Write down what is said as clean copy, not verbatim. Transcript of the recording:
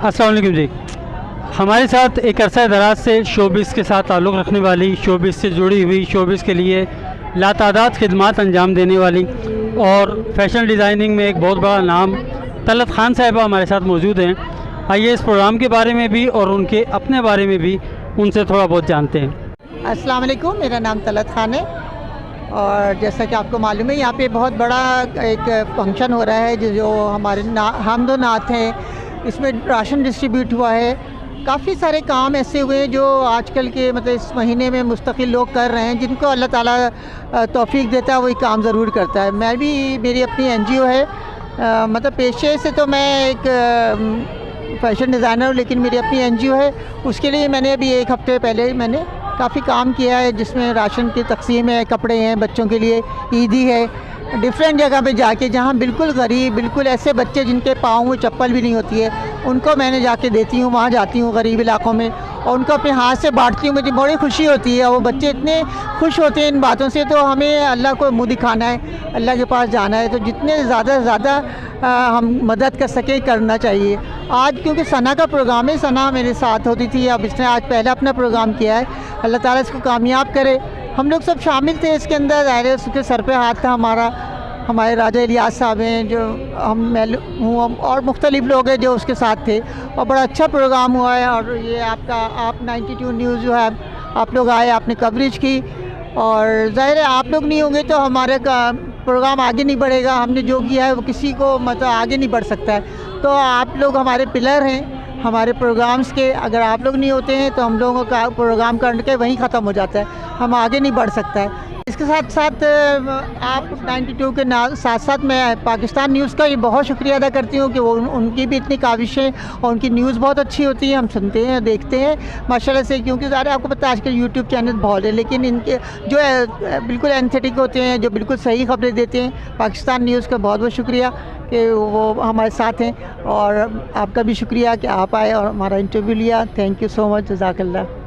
अस्सलाम वालेकुम जी। हमारे साथ एक अरसा दराज से शोबिस के साथ ताल्लुक़ रखने वाली, शोबिस से जुड़ी हुई, शोबिस के लिए लातादाद खिदमात अंजाम देने वाली और फैशन डिज़ाइनिंग में एक बहुत बड़ा नाम तलत ख़ान साहिबा हमारे साथ मौजूद हैं। आइए इस प्रोग्राम के बारे में भी और उनके अपने बारे में भी उनसे थोड़ा बहुत जानते हैं। अस्सलाम वालेकुम, मेरा नाम तलत ख़ान है और जैसा कि आपको मालूम है यहाँ पे बहुत बड़ा एक फंक्शन हो रहा है जो हमारे हमदो नात हैं, इसमें राशन डिस्ट्रीब्यूट हुआ है। काफ़ी सारे काम ऐसे हुए हैं जो आजकल के मतलब इस महीने में मुस्तकिल लोग कर रहे हैं, जिनको अल्लाह ताला तौफीक देता है वही काम ज़रूर करता है। मैं भी, मेरी अपनी NGO है, मतलब पेशे से तो मैं एक फ़ैशन डिज़ाइनर हूँ, लेकिन मेरी अपनी NGO है। उसके लिए मैंने अभी एक हफ़्ते पहले मैंने काफ़ी काम किया है, जिसमें राशन की तकसीम है, कपड़े हैं बच्चों के लिए, ईदी है, डिफरेंट जगह पे जाके जहाँ बिल्कुल गरीब, बिल्कुल ऐसे बच्चे जिनके पाँव में चप्पल भी नहीं होती है, उनको मैंने जाके देती हूँ। वहाँ जाती हूँ गरीब इलाकों में और उनको अपने हाथ से बांटती हूँ। मुझे बड़ी खुशी होती है और वो बच्चे इतने खुश होते हैं इन बातों से। तो हमें अल्लाह को मुँह दिखाना है, अल्लाह के पास जाना है, तो जितने ज़्यादा से ज़्यादा हम मदद कर सके करना चाहिए। आज क्योंकि सना का प्रोग्राम है, सना मेरे साथ होती थी, अब इसने आज पहला अपना प्रोग्राम किया है। अल्लाह ताला इसको कामयाब करे। हम लोग सब शामिल थे इसके अंदर, ज़ाहिर है उसके सर पे हाथ था हमारा। हमारे राजा इलियास साहब हैं जो मैं हूँ और मुख्तलिफ़ लोग हैं जो उसके साथ थे और बड़ा अच्छा प्रोग्राम हुआ है। और ये आपका आप 92 न्यूज़ जो है, आप लोग आए, आपने कवरेज की और ज़ाहिर है आप लोग नहीं होंगे तो हमारे प्रोग्राम आगे नहीं बढ़ेगा। हमने जो किया है वो किसी को मतलब आगे नहीं बढ़ सकता है। तो आप लोग हमारे पिलर हैं हमारे प्रोग्राम्स के। अगर आप लोग नहीं होते हैं तो हम लोगों का प्रोग्राम करके वहीं ख़त्म हो जाता है, हम आगे नहीं बढ़ सकता है। इसके साथ साथ आप 92 के साथ साथ मैं पाकिस्तान न्यूज़ का ये बहुत शुक्रिया अदा करती हूँ कि वो उनकी भी इतनी काविशें और उनकी न्यूज़ बहुत अच्छी होती है। हम सुनते हैं, देखते हैं माशाल्लाह से, क्योंकि ज़्यादा आपको पता है आजकल यूट्यूब चैनल बहुत है, लेकिन इनके जो बिल्कुल एंथेटिक होते हैं, जो बिल्कुल सही खबरें देते हैं। पाकिस्तान न्यूज़ का बहुत बहुत शुक्रिया कि वो हमारे साथ हैं और आपका भी शुक्रिया कि आप आए और हमारा इंटरव्यू लिया। थैंक यू सो मच, जज़ाकल्लाह।